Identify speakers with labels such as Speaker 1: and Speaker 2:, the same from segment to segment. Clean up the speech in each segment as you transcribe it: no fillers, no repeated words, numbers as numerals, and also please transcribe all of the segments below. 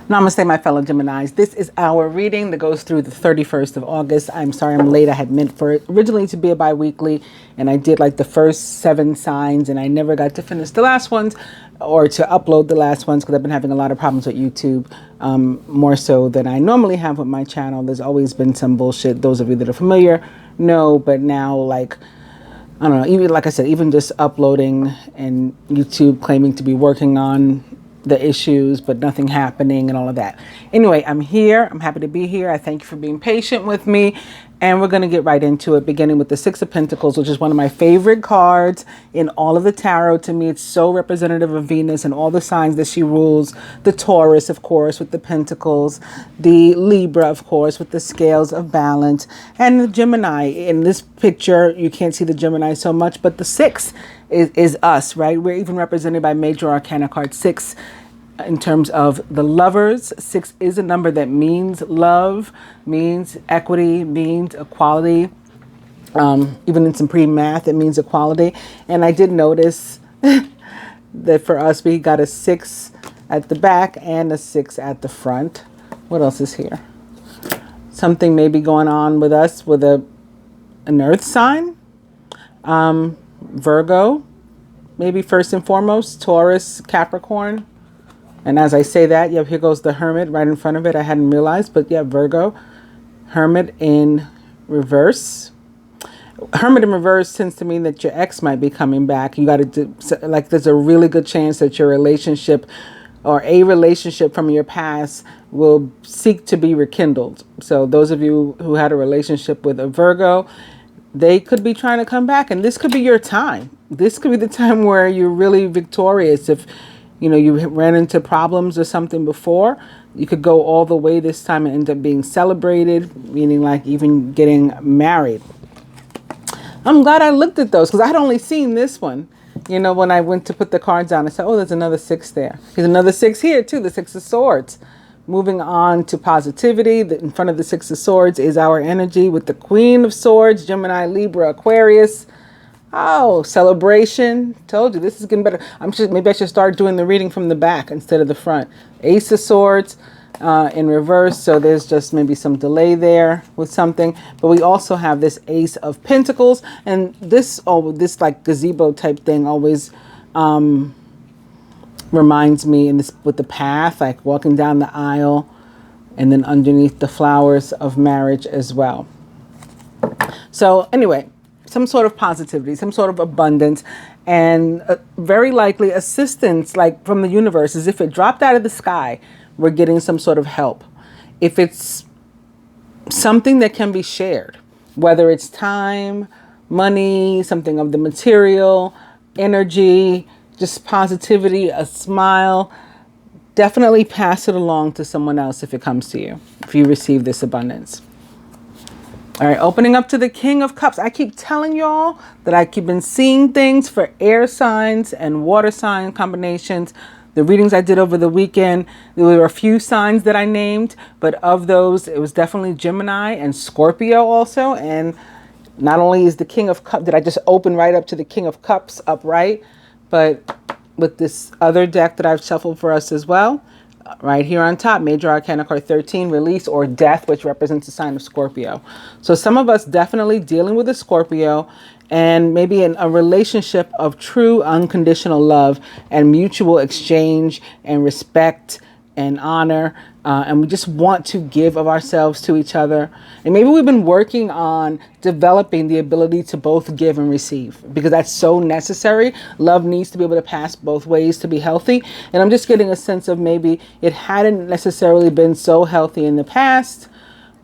Speaker 1: Namaste, my fellow Geminis. This is our reading that goes through the 31st of August. I'm sorry I'm late. I had meant for it originally to be a bi-weekly, and I did like the first 7 signs, and I never got to finish the last ones or to upload the last ones because I've been having a lot of problems with YouTube, more so than I normally have with my channel. There's always been some bullshit. Those of you that are familiar know, but now, like, I don't know, even like I said, even just uploading and YouTube claiming to be working on the issues, but nothing happening and all of that. Anyway, I'm here. I'm happy to be here. I thank you for being patient with me. And we're going to get right into it, beginning with the Six of Pentacles, which is one of my favorite cards in all of the tarot. To me, it's so representative of Venus and all the signs that she rules. The Taurus, of course, with the Pentacles. The Libra, of course, with the Scales of Balance. And the Gemini. In this picture, you can't see the Gemini so much, but the 6 is us, right? We're even represented by Major Arcana card 6 in terms of the Lovers. 6 is a number that means love, means equity, means equality. Even in some pre-math, it means equality. And I did notice that for us, we got a 6 at the back and a 6 at the front. What else is here? Something may be going on with us with an earth sign. Virgo, maybe first and foremost, Taurus, Capricorn. And as I say that, yeah, here goes the Hermit right in front of it. I hadn't realized, but yeah, Virgo, Hermit in reverse. Hermit in reverse tends to mean that your ex might be coming back. You got to do, like, there's a really good chance that your relationship or a relationship from your past will seek to be rekindled. So those of you who had a relationship with a Virgo, they could be trying to come back, and this could be your time. This could be the time where you're really victorious. If, you know, you ran into problems or something before, you could go all the way this time and end up being celebrated, meaning like even getting married. I'm glad I looked at those because I had only seen this one. You know, when I went to put the cards on, I said, oh, there's another 6 there. There's another 6 here too, the 6 of Swords. Moving on to positivity, in front of the 6 of Swords is our energy with the Queen of Swords, Gemini, Libra, Aquarius. Oh, celebration. Told you, this is getting better. Maybe I should start doing the reading from the back instead of the front. Ace of Swords in reverse, so there's just maybe some delay there with something. But we also have this Ace of Pentacles, and this like gazebo type thing always reminds me with the path, like walking down the aisle and then underneath the flowers of marriage as well. So anyway, some sort of positivity, some sort of abundance, and very likely assistance, like from the universe. As if it dropped out of the sky, we're getting some sort of help. If it's something that can be shared, whether it's time, money, something of the material, energy, just positivity, a smile, definitely pass it along to someone else if it comes to you, if you receive this abundance. All right, opening up to the King of Cups. I keep telling y'all that I keep been seeing things for air signs and water sign combinations. The readings I did over the weekend, there were a few signs that I named, but of those, it was definitely Gemini and Scorpio also. And not only is the King of Cups, did I just open right up to the King of Cups upright, but with this other deck that I've shuffled for us as well, right here on top, Major Arcana card 13, release or death, which represents the sign of Scorpio. So some of us definitely dealing with a Scorpio and maybe in a relationship of true unconditional love and mutual exchange and respect and honor. And we just want to give of ourselves to each other. And maybe we've been working on developing the ability to both give and receive, because that's so necessary. Love needs to be able to pass both ways to be healthy. And I'm just getting a sense of maybe it hadn't necessarily been so healthy in the past.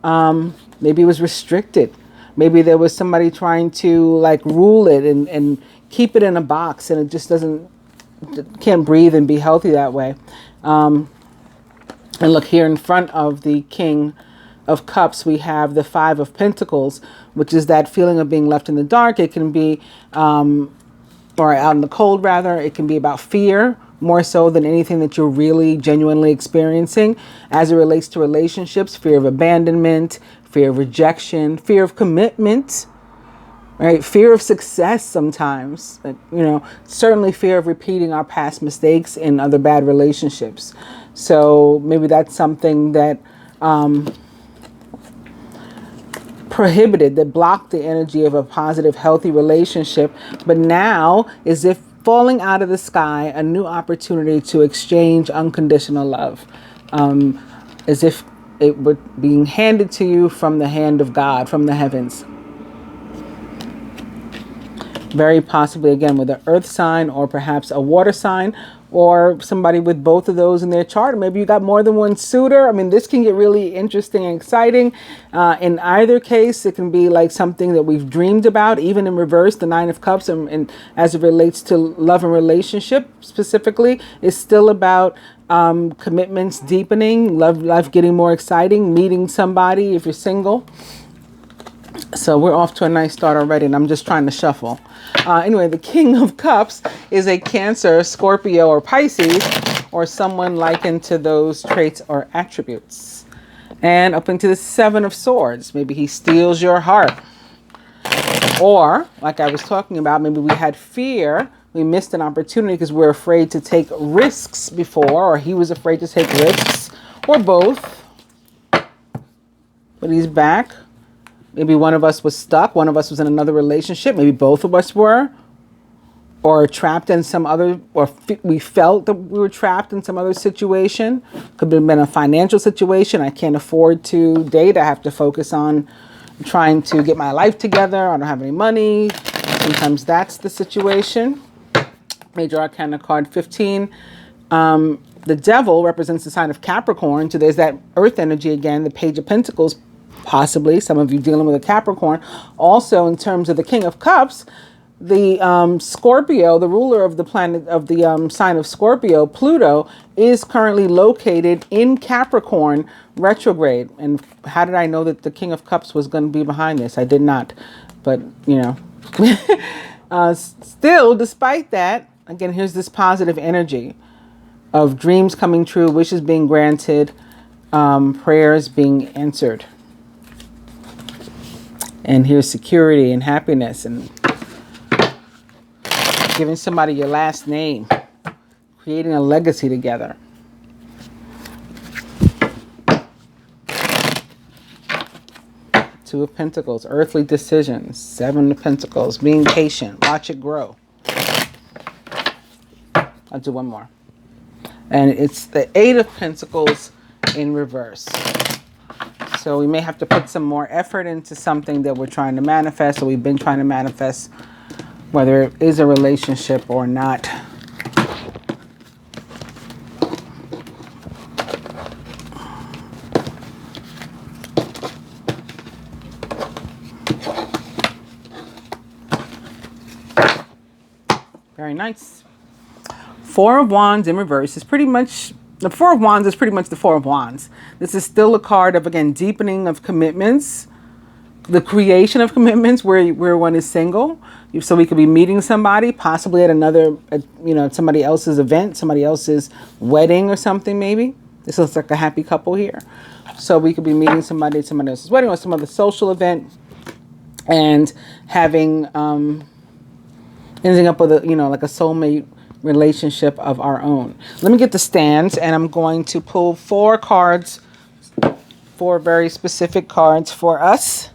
Speaker 1: Maybe it was restricted. Maybe there was somebody trying to like rule it and keep it in a box, and it just can't breathe and be healthy that way. And look, here in front of the King of Cups, we have the 5 of Pentacles, which is that feeling of being left in the dark. It can be, or out in the cold rather, it can be about fear, more so than anything that you're really genuinely experiencing as it relates to relationships. Fear of abandonment, fear of rejection, fear of commitment, right? Fear of success sometimes, you know, certainly fear of repeating our past mistakes in other bad relationships. So maybe that's something that prohibited, that blocked the energy of a positive, healthy relationship, but now is if falling out of the sky, a new opportunity to exchange unconditional love, as if it were being handed to you from the hand of God, from the heavens. Very possibly, again, with an earth sign or perhaps a water sign, or somebody with both of those in their chart. Maybe you got more than one suitor. I mean, this can get really interesting and exciting. In either case, it can be like something that we've dreamed about, even in reverse. The Nine of Cups, and as it relates to love and relationship specifically, is still about commitments deepening, life getting more exciting, meeting somebody if you're single. So we're off to a nice start already, and I'm just trying to shuffle. Anyway, the King of Cups is a Cancer, Scorpio, or Pisces, or someone likened to those traits or attributes. And up into the Seven of Swords, maybe he steals your heart. Or, like I was talking about, maybe we had fear. We missed an opportunity because we're afraid to take risks before, or he was afraid to take risks, or both. But he's back. Maybe one of us was stuck. One of us was in another relationship. Maybe both of us were. Or trapped in some other, or we felt that we were trapped in some other situation. Could have been a financial situation. I can't afford to date. I have to focus on trying to get my life together. I don't have any money. Sometimes that's the situation. Major Arcana card 15. The Devil represents the sign of Capricorn. So there's that earth energy again, the Page of Pentacles. Possibly some of you dealing with a Capricorn. Also, in terms of the King of Cups, the Scorpio, the ruler of the planet of the sign of Scorpio, Pluto, is currently located in Capricorn retrograde. And how did I know that the King of Cups was going to be behind this? I did not. But, you know, still, despite that, again, here's this positive energy of dreams coming true, wishes being granted, prayers being answered. And here's security and happiness and giving somebody your last name, creating a legacy together. Two of Pentacles, earthly decisions. Seven of Pentacles, being patient, watch it grow. I'll do one more. And it's the Eight of Pentacles in reverse. So we may have to put some more effort into something that we're trying to manifest, or we've been trying to manifest, whether it is a relationship or not. Very nice. Four of Wands in reverse is pretty much... The Four of Wands is pretty much the Four of Wands. This is still a card of, again, deepening of commitments, the creation of commitments where one is single. So we could be meeting somebody, possibly at another, somebody else's event, somebody else's wedding or something maybe. This looks like a happy couple here. So we could be meeting somebody at somebody else's wedding or some other social event and having, ending up with like a soulmate relationship of our own. Let me get the stands, and I'm going to pull four cards, four very specific cards for us.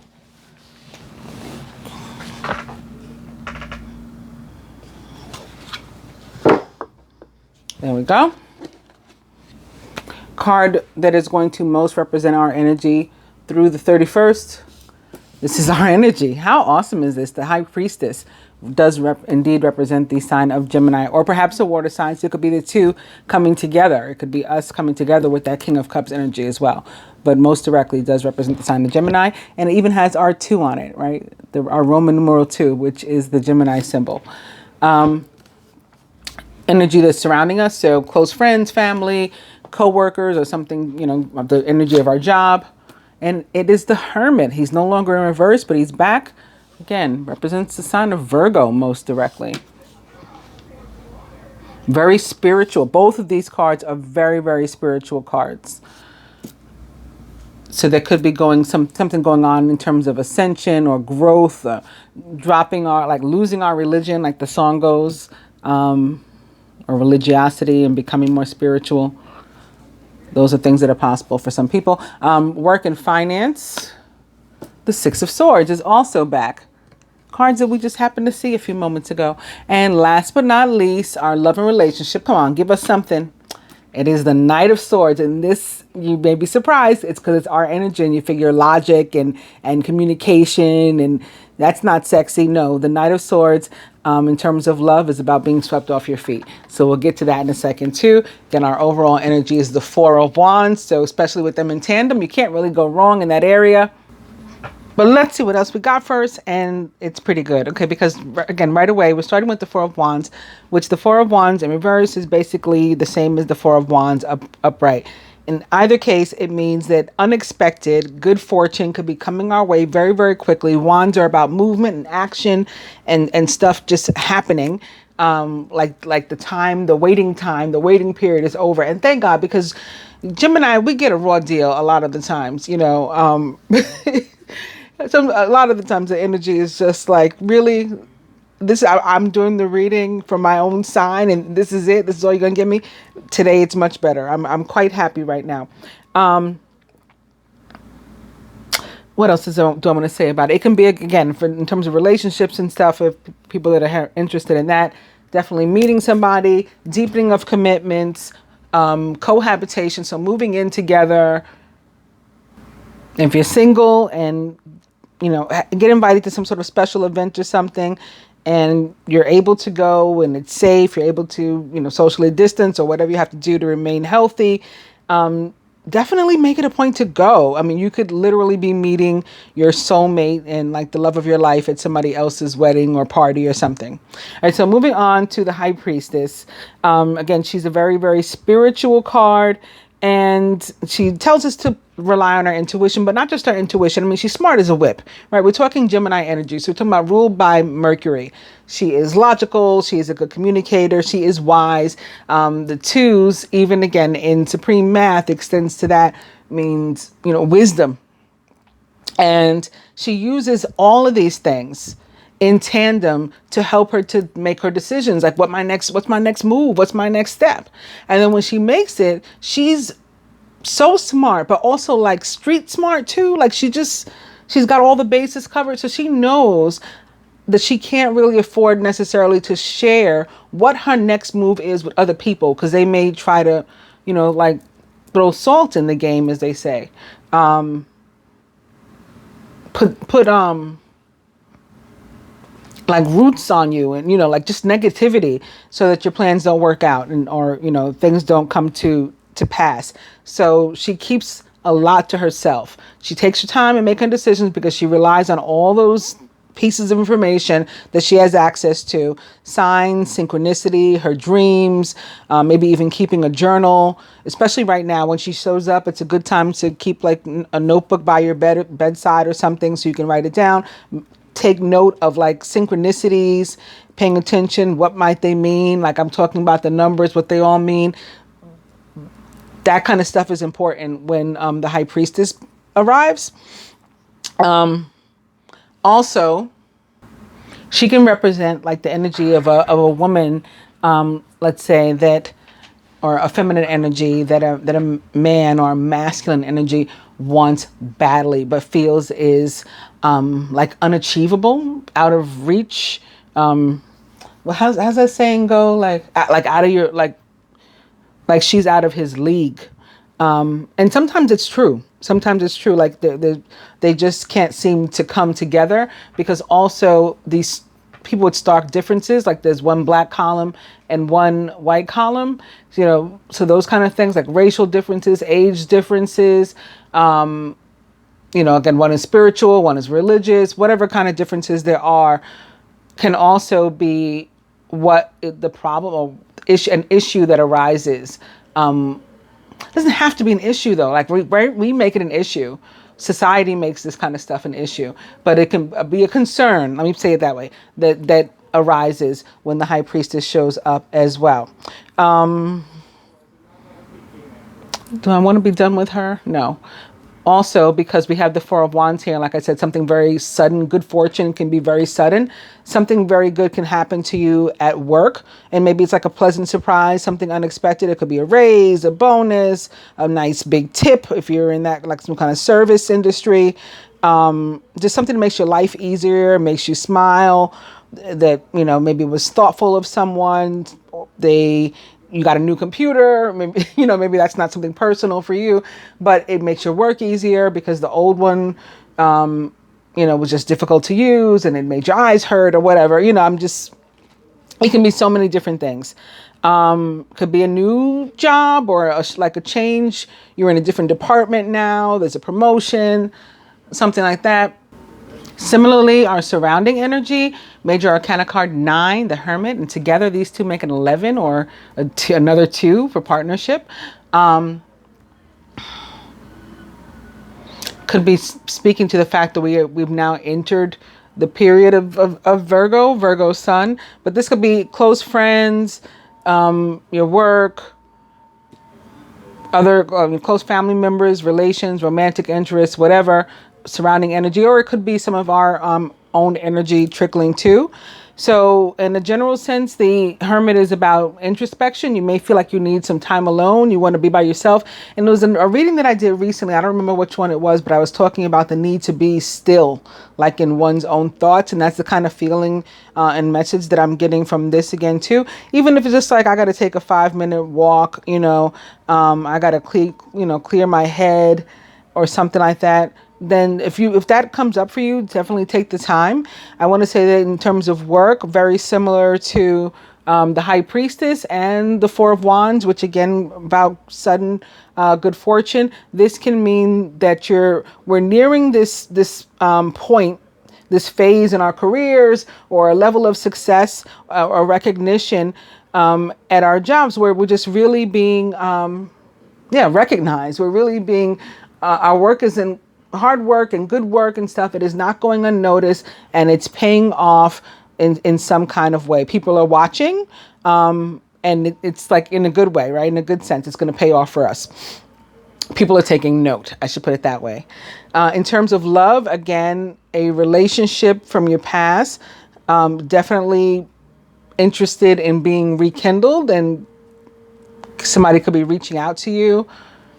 Speaker 1: There we go. Card that is going to most represent our energy through the 31st. This is our energy. How awesome is this? The High Priestess does indeed represent the sign of Gemini, or perhaps a water sign. So it could be the two coming together. It could be us coming together with that King of Cups energy as well. But most directly does represent the sign of Gemini. And it even has our 2 on it, right? Our Roman numeral 2, which is the Gemini symbol. Energy that's surrounding us. So close friends, family, co-workers, or something, of the energy of our job. And it is the Hermit. He's no longer in reverse, but he's back. Again, represents the sign of Virgo most directly. Very spiritual. Both of these cards are very, very spiritual cards. So there could be something going on in terms of ascension or growth, losing our religion, like the song goes, or religiosity, and becoming more spiritual. those are things that are possible for some people. Work and finance. The Six of Swords is also back. Cards that we just happened to see a few moments ago. And last but not least, our love and relationship. Come on, give us something. It is the Knight of Swords. And this, you may be surprised, it's because it's our energy and you figure logic and communication, and that's not sexy. No, the Knight of Swords, in terms of love, is about being swept off your feet. So we'll get to that in a second too. Then our overall energy is the Four of Wands. So especially with them in tandem, you can't really go wrong in that area. But let's see what else we got first, and it's pretty good, okay? Because, again, right away, we're starting with the Four of Wands, which the Four of Wands in reverse is basically the same as the Four of Wands upright. In either case, it means that unexpected good fortune could be coming our way very, very quickly. Wands are about movement and action and stuff just happening. Like the waiting period is over. And thank God, because Gemini, we get a raw deal a lot of the times, you know. A lot of the times the energy is just like, really, I'm doing the reading for my own sign, and this is it. This is all you're gonna give me. Today it's much better. I'm quite happy right now. What else do I want to say about it? It can be, again, in terms of relationships and stuff. If people that are interested in that, definitely meeting somebody, deepening of commitments, cohabitation. So moving in together. If you're single and, you know, get invited to some sort of special event or something, and you're able to go and it's safe, you're able to, you know, socially distance or whatever you have to do to remain healthy, definitely make it a point to go. I mean, you could literally be meeting your soulmate and like the love of your life at somebody else's wedding or party or something. All right, so moving on to the High Priestess. Again, she's a very, very spiritual card. And she tells us to rely on our intuition, but not just our intuition. I mean, she's smart as a whip, right? We're talking Gemini energy. So we're talking about ruled by Mercury. She is logical. She is a good communicator. She is wise. The twos, even again, in supreme math, extends to that, means, you know, wisdom. And she uses all of these things in tandem to help her to make her decisions, like what's my next move, what's my next step. And then when she makes it, she's so smart, but also like street smart too. Like she's got all the bases covered, so she knows that she can't really afford necessarily to share what her next move is with other people, because they may try to, you know, like throw salt in the game, as they say. Put like roots on you, and, you know, like just negativity, so that your plans don't work out, and, or, you know, things don't come to pass. So she keeps a lot to herself. She takes her time and make her decisions because she relies on all those pieces of information that she has access to: signs, synchronicity, her dreams, maybe even keeping a journal. Especially right now when she shows up, it's a good time to keep like a notebook by your bedside or something, so you can write it down. Take note of like synchronicities, paying attention. What might they mean? Like I'm talking about the numbers, what they all mean. That kind of stuff is important when the High Priestess arrives. Also, she can represent like the energy of a woman, let's say that, or a feminine energy that a man or a masculine energy wants badly, but feels is like unachievable, out of reach. Well, how's that saying go? Like out of your, like she's out of his league. And sometimes it's true. Sometimes it's true. Like they just can't seem to come together, because also these people with stark differences, like there's one black column and one white column, you know, so those kind of things, like racial differences, age differences, you know, again, one is spiritual, one is religious, whatever kind of differences there are, can also be what the problem or an issue that arises. It doesn't have to be an issue though. Like we make it an issue. Society makes this kind of stuff an issue, but it can be a concern. Let me say it that way. That arises when the High Priestess shows up as well. Do I want to be done with her? No. Also, because we have the Four of Wands here, and like I said, something very sudden, good fortune can be very sudden. Something very good can happen to you at work, and maybe it's like a pleasant surprise, something unexpected. It could be a raise, a bonus, a nice big tip if you're in that, like some kind of service industry. Just something that makes your life easier, makes you smile, that, you know, maybe was thoughtful of someone. You got a new computer, maybe, you know, maybe that's not something personal for you, but it makes your work easier because the old one, you know, was just difficult to use and it made your eyes hurt or whatever. You know, it can be so many different things. Could be a new job or like a change. You're in a different department now. There's a promotion, something like that. Similarly, our surrounding energy, Major Arcana card 9, the Hermit, and together these two make an 11 or another 2 for partnership. Could be speaking to the fact that we've now entered the period of Virgo sun, but this could be close friends, your work, other close family members, relations, romantic interests, whatever, surrounding energy, or it could be some of our own energy trickling too. So in a general sense, the Hermit is about introspection. You may feel like you need some time alone. You want to be by yourself. And there was a reading that I did recently. I don't remember which one it was, but I was talking about the need to be still, like in one's own thoughts. And that's the kind of feeling and message that I'm getting from this again too. Even if it's just like, I got to take a 5-minute walk, you know, I got to clear my head or something like that. Then if that comes up for you, definitely take the time. I want to say that in terms of work, very similar to the High Priestess and the Four of Wands, which again, about sudden good fortune. This can mean that we're nearing this point, this phase in our careers, or a level of success or recognition at our jobs where we're just really being recognized. We're really being our work is in hard work and good work and stuff. It is not going unnoticed, and it's paying off in some kind of way. People are watching, and it's like in a good way, right? In a good sense, it's going to pay off for us. People are taking note. I should put it that way. In terms of love, again, a relationship from your past, definitely interested in being rekindled, and somebody could be reaching out to you,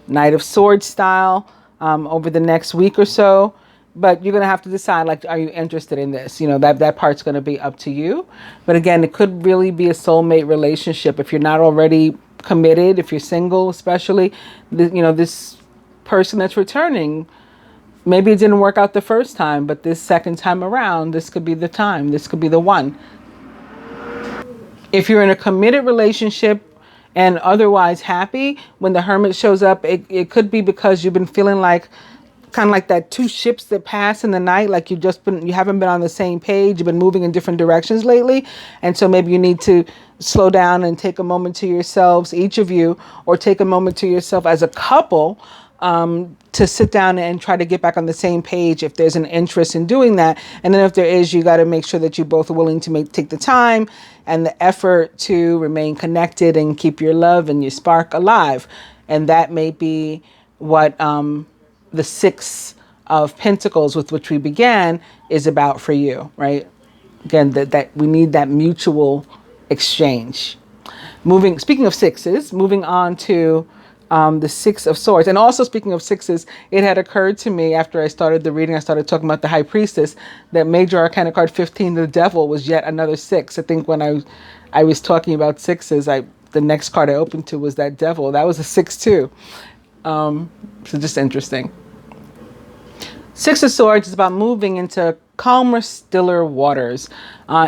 Speaker 1: Knight of Swords style, over the next week or so. But you're going to have to decide, like, are you interested in this? You know, that part's going to be up to you. But again, it could really be a soulmate relationship. If you're not already committed, if you're single especially, this person that's returning, maybe it didn't work out the first time, but this second time around, this could be the time. This could be the one. If you're in a committed relationship and otherwise happy, when the Hermit shows up, it could be because you've been feeling like kind of like that two ships that pass in the night, like you haven't been on the same page, you've been moving in different directions lately. And so maybe you need to slow down and take a moment to yourselves, each of you, or take a moment to yourself as a couple, to sit down and try to get back on the same page if there's an interest in doing that. And then if there is, you got to make sure that you're both willing to take the time and the effort to remain connected and keep your love and your spark alive. And that may be what the Six of Pentacles, with which we began, is about for you, right? Again, that we need that mutual exchange. Speaking of sixes, moving on to the Six of Swords. And also, speaking of sixes, it had occurred to me after I started the reading, I started talking about the High Priestess, that Major Arcana card 15, the Devil, was yet another six. I think when I was talking about sixes, the next card I opened to was that Devil. That was a 6 too. So just interesting. Six of Swords is about moving into calmer, stiller waters.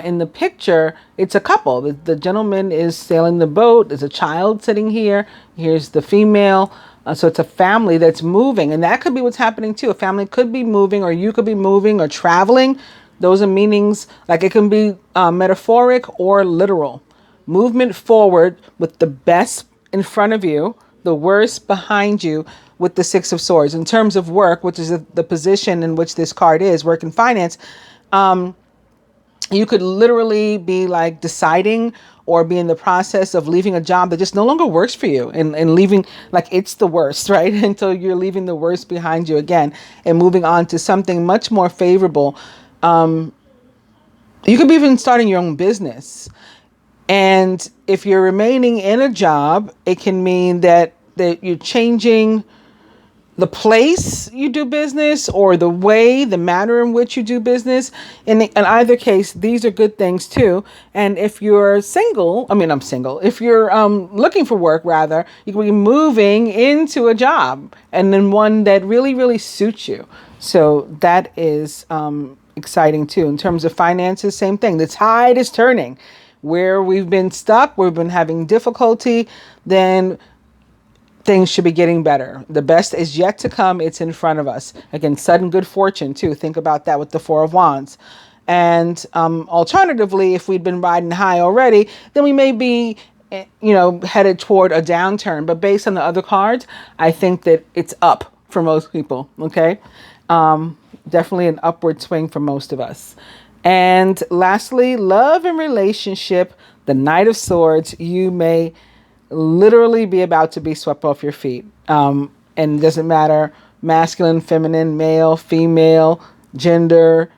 Speaker 1: In the picture, it's a couple. The gentleman is sailing the boat. There's a child sitting here. Here's the female. So it's a family that's moving. And that could be what's happening too. A family could be moving, or you could be moving or traveling. Those are meanings, like it can be metaphoric or literal. Movement forward with the best in front of you, the worst behind you, with the Six of Swords. In terms of work, which is the position in which this card is, work and finance, You could literally be like deciding or be in the process of leaving a job that just no longer works for you, and leaving like it's the worst, right? Until you're leaving the worst behind you again and moving on to something much more favorable. You could be even starting your own business. And if you're remaining in a job, it can mean that you're changing the place you do business, or the way, the manner in which you do business. In either case, these are good things too. And if you're single, I'm single. If you're looking for work, rather, you can be moving into a job, and then one that really, really suits you. So that is exciting too. In terms of finances, same thing. The tide is turning. Where we've been stuck, we've been having difficulty, then things should be getting better. The best is yet to come. It's in front of us. Again, sudden good fortune too. Think about that with the Four of Wands. And alternatively, if we'd been riding high already, then we may be, headed toward a downturn. But based on the other cards, I think that it's up for most people. Okay. Definitely an upward swing for most of us. And lastly, love and relationship, the Knight of Swords. You may literally be about to be swept off your feet. And it doesn't matter, masculine, feminine, male, female, gender,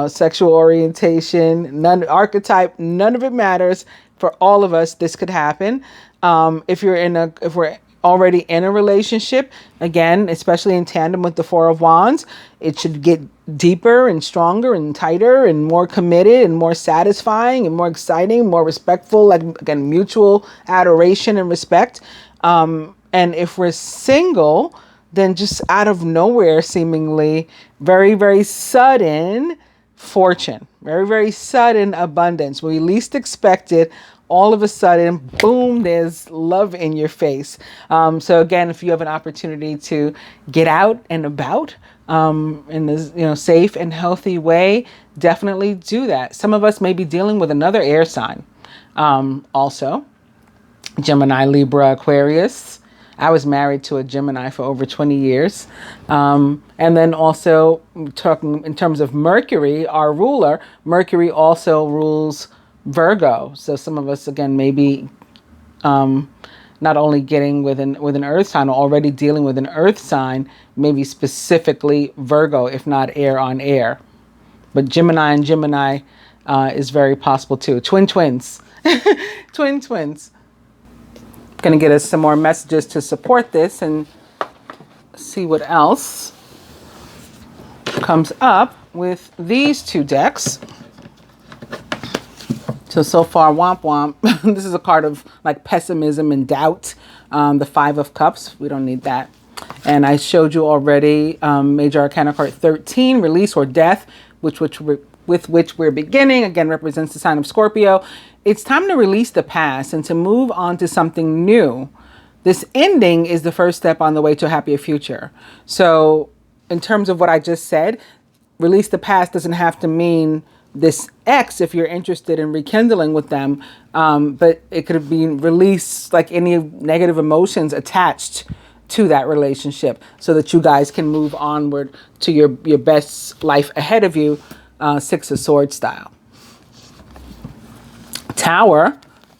Speaker 1: sexual orientation, archetype, none of it matters. For all of us, this could happen. If we're already in a relationship, again, especially in tandem with the Four of Wands, it should get deeper and stronger and tighter and more committed and more satisfying and more exciting, more respectful, like, again, mutual adoration and respect. And if we're single, then just out of nowhere, seemingly very, very sudden fortune, very, very sudden abundance. When we least expect it, all of a sudden, boom, there's love in your face. So again, if you have an opportunity to get out and about in this safe and healthy way, definitely do that. Some of us may be dealing with another air sign. Also, Gemini, Libra, Aquarius. I was married to a Gemini for over 20 years. And then also talking in terms of Mercury, our ruler, Mercury also rules Virgo. So some of us, again, maybe not only getting with an earth sign, or already dealing with an earth sign, maybe specifically Virgo, if not air on air. But Gemini and Gemini is very possible too. Twins. Twins. Going to get us some more messages to support this and see what else comes up with these two decks. So far, womp womp. This is a card of like pessimism and doubt. The Five of Cups. We don't need that. And I showed you already Major Arcana card 13, release or death, with which we're beginning. Again, represents the sign of Scorpio. It's time to release the past and to move on to something new. This ending is the first step on the way to a happier future. So in terms of what I just said, release the past doesn't have to mean this ex if you're interested in rekindling with them, but it could have been released, like any negative emotions attached to that relationship, so that you guys can move onward to your best life ahead of you, Six of Swords style. Tower,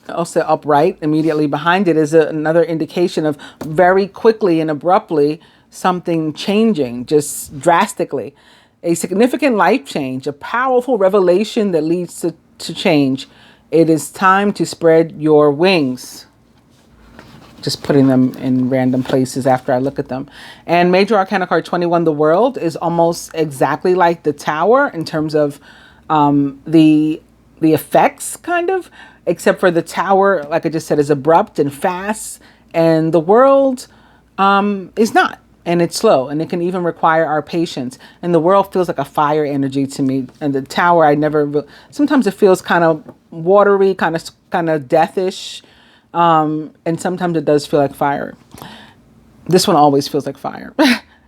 Speaker 1: also upright, immediately behind it is another indication of very quickly and abruptly something changing, just drastically. A significant life change, a powerful revelation that leads to change. It is time to spread your wings. Just putting them in random places after I look at them. And Major Arcana card 21, the World, is almost exactly like the Tower in terms of the effects, kind of, except for the Tower, like I just said, is abrupt and fast, and the World is not. And it's slow, and it can even require our patience. And the World feels like a fire energy to me. And the Tower, sometimes it feels kind of watery, kind of deathish. And sometimes it does feel like fire. This one always feels like fire.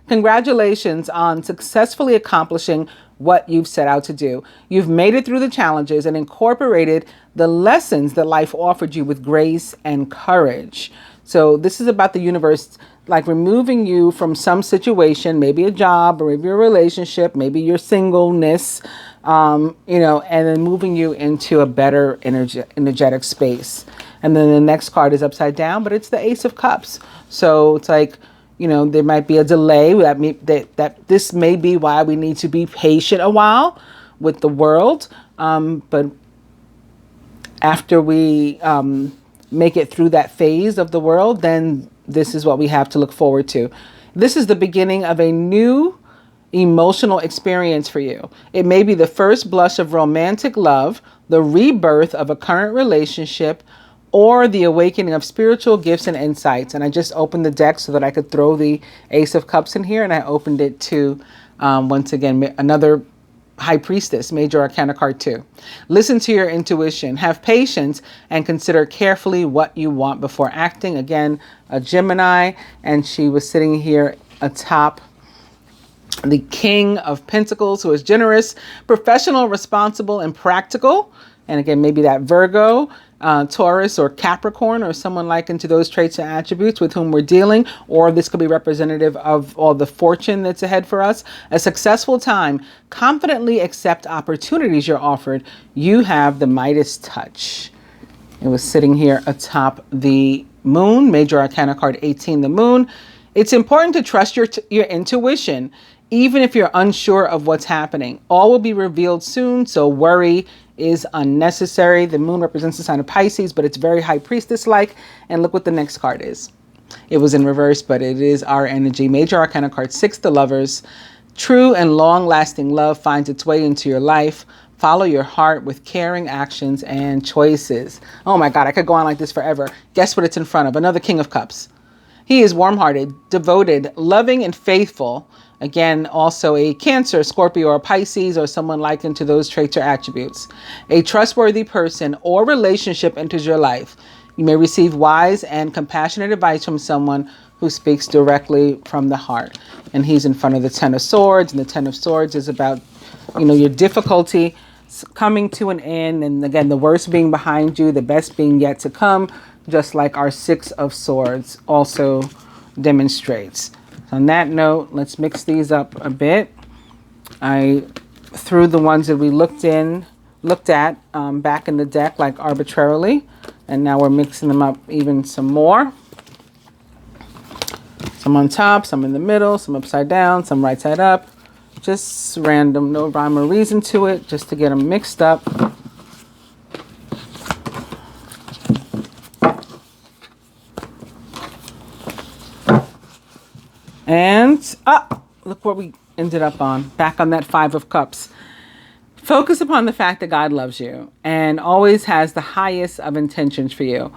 Speaker 1: Congratulations on successfully accomplishing what you've set out to do. You've made it through the challenges and incorporated the lessons that life offered you with grace and courage. So this is about the universe, like removing you from some situation, maybe a job or maybe a relationship, maybe your singleness, and then moving you into a better energetic space. And then the next card is upside down, but it's the Ace of Cups. So it's like, there might be a delay. That this may be why we need to be patient a while with the world. But after we make it through that phase of the world, then this is what we have to look forward to. This is the beginning of a new emotional experience for you. It may be the first blush of romantic love, the rebirth of a current relationship, or the awakening of spiritual gifts and insights. And I just opened the deck so that I could throw the Ace of Cups in here, and I opened it to, once again, another High Priestess, Major Arcana card 2. Listen to your intuition. Have patience and consider carefully what you want before acting. Again, a Gemini, and she was sitting here atop the King of Pentacles, who is generous, professional, responsible, and practical. And again, maybe that Virgo, Taurus, or Capricorn, or someone likened to those traits and attributes with whom we're dealing. Or this could be representative of all the fortune that's ahead for us. A successful time. Confidently accept opportunities you're offered. You have the Midas touch. It was sitting here atop the Moon, Major Arcana card 18, the Moon. It's important to trust your intuition, even if you're unsure of what's happening. All will be revealed soon, so worry is unnecessary. The Moon represents the sign of Pisces, but it's very High Priestess-like. And look what the next card is. It was in reverse, but it is our energy. Major Arcana card 6, the Lovers. True and long-lasting love finds its way into your life. Follow your heart with caring actions and choices. Oh my God, I could go on like this forever. Guess what it's in front of? Another King of Cups. He is warm-hearted, devoted, loving, and faithful. Again, also a Cancer, Scorpio, or Pisces, or someone likened to those traits or attributes. A trustworthy person or relationship enters your life. You may receive wise and compassionate advice from someone who speaks directly from the heart. And he's in front of the Ten of Swords, and the Ten of Swords is about, your difficulty coming to an end, and again, the worst being behind you, the best being yet to come, just like our Six of Swords also demonstrates. On that note, let's mix these up a bit. I threw the ones that we looked at back in the deck like arbitrarily, and now we're mixing them up even some more. Some on top, some in the middle, some upside down, some right side up. Just random, no rhyme or reason to it, just to get them mixed up. And look what we ended up on. Back on that Five of Cups. Focus upon the fact that God loves you and always has the highest of intentions for you.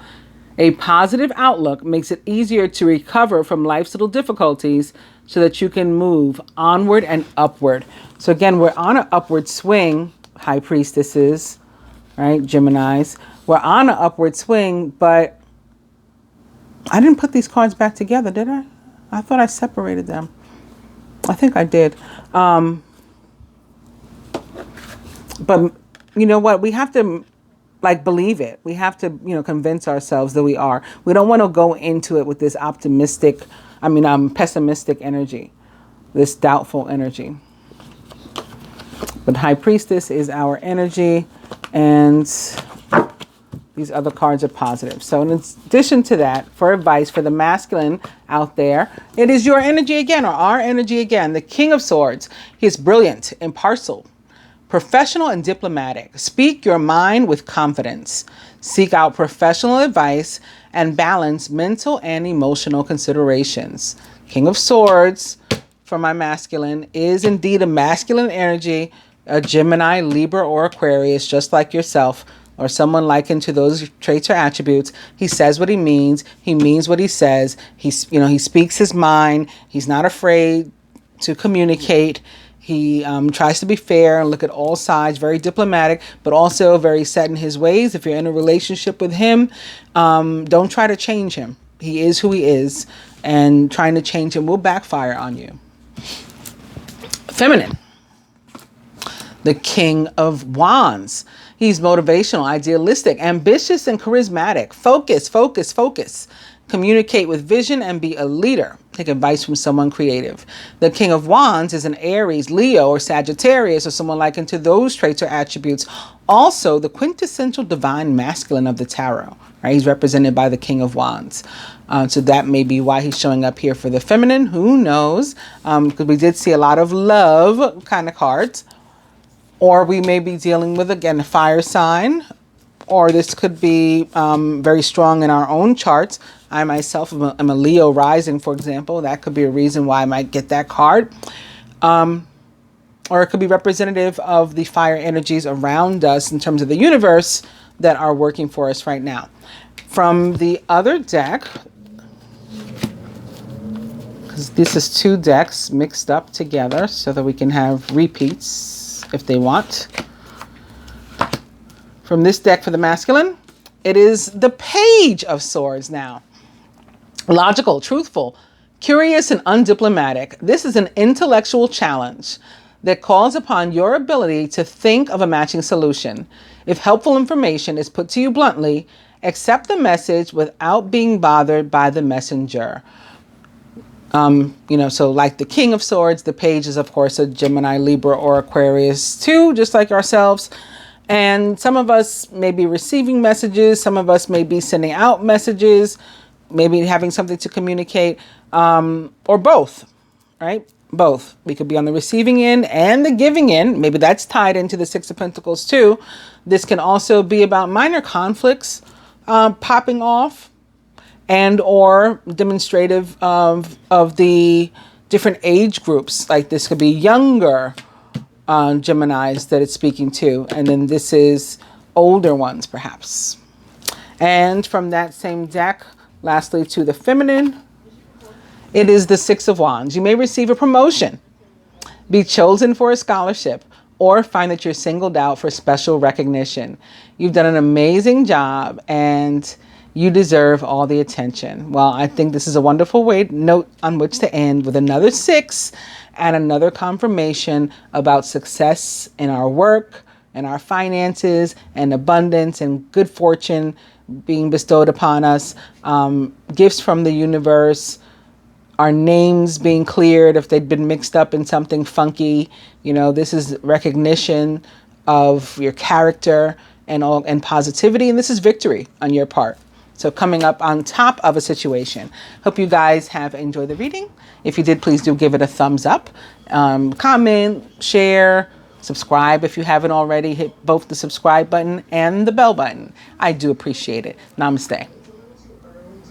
Speaker 1: A positive outlook makes it easier to recover from life's little difficulties so that you can move onward and upward. So again, we're on an upward swing, High Priestesses, right? Geminis. We're on an upward swing, but I didn't put these cards back together, did I? I thought I separated them. I think I did. But you know what? We have to believe it. We have to, convince ourselves that we are. We don't want to go into it with this pessimistic energy, this doubtful energy. But High Priestess is our energy, and these other cards are positive. So in addition to that, for advice for the masculine out there, it is your energy again, or our energy again. The King of Swords. He's brilliant, impartial, professional, and diplomatic. Speak your mind with confidence. Seek out professional advice and balance mental and emotional considerations. King of Swords, for my masculine, is indeed a masculine energy, a Gemini, Libra, or Aquarius, just like yourself, or someone likened to those traits or attributes. He says what he means what he says. He speaks his mind. He's not afraid to communicate. He tries to be fair and look at all sides, very diplomatic, but also very set in his ways. If you're in a relationship with him, don't try to change him. He is who he is, and trying to change him will backfire on you. Feminine. The King of Wands. He's motivational, idealistic, ambitious, and charismatic. Focus, focus, focus. Communicate with vision and be a leader. Take advice from someone creative. The King of Wands is an Aries, Leo, or Sagittarius, or someone like into those traits or attributes. Also, the quintessential divine masculine of the tarot. Right? He's represented by the King of Wands. So that may be why he's showing up here for the feminine. Who knows? Because we did see a lot of love kind of cards. Or we may be dealing with, again, a fire sign. Or this could be very strong in our own charts. I myself am a Leo rising, for example. That could be a reason why I might get that card. Or it could be representative of the fire energies around us in terms of the universe that are working for us right now. From the other deck, because this is 2 decks mixed up together so that we can have repeats if they want. From this deck for the masculine, it is the Page of Swords now. Logical, truthful, curious, and undiplomatic. This is an intellectual challenge that calls upon your ability to think of a matching solution. If helpful information is put to you bluntly, accept the message without being bothered by the messenger. So like the King of Swords, the Page is, of course, a Gemini, Libra, or Aquarius too, just like ourselves. And some of us may be receiving messages. Some of us may be sending out messages, maybe having something to communicate, or both, right? Both. We could be on the receiving end and the giving end. Maybe that's tied into the 6 of Pentacles too. This can also be about minor conflicts popping off, and or demonstrative of the different age groups. Like this could be younger Geminis that it's speaking to, and then this is older ones perhaps. And from that same deck, lastly to the feminine, it is the 6 of Wands. You may receive a promotion, be chosen for a scholarship, or find that you're singled out for special recognition. You've done an amazing job and you deserve all the attention. Well, I think this is a wonderful note on which to end with another 6 and another confirmation about success in our work and our finances and abundance and good fortune being bestowed upon us, gifts from the universe, our names being cleared if they'd been mixed up in something funky. This is recognition of your character and positivity, and this is victory on your part. So coming up on top of a situation. Hope you guys have enjoyed the reading. If you did, please do give it a thumbs up, comment, share, subscribe if you haven't already. Hit both the subscribe button and the bell button. I do appreciate it. Namaste.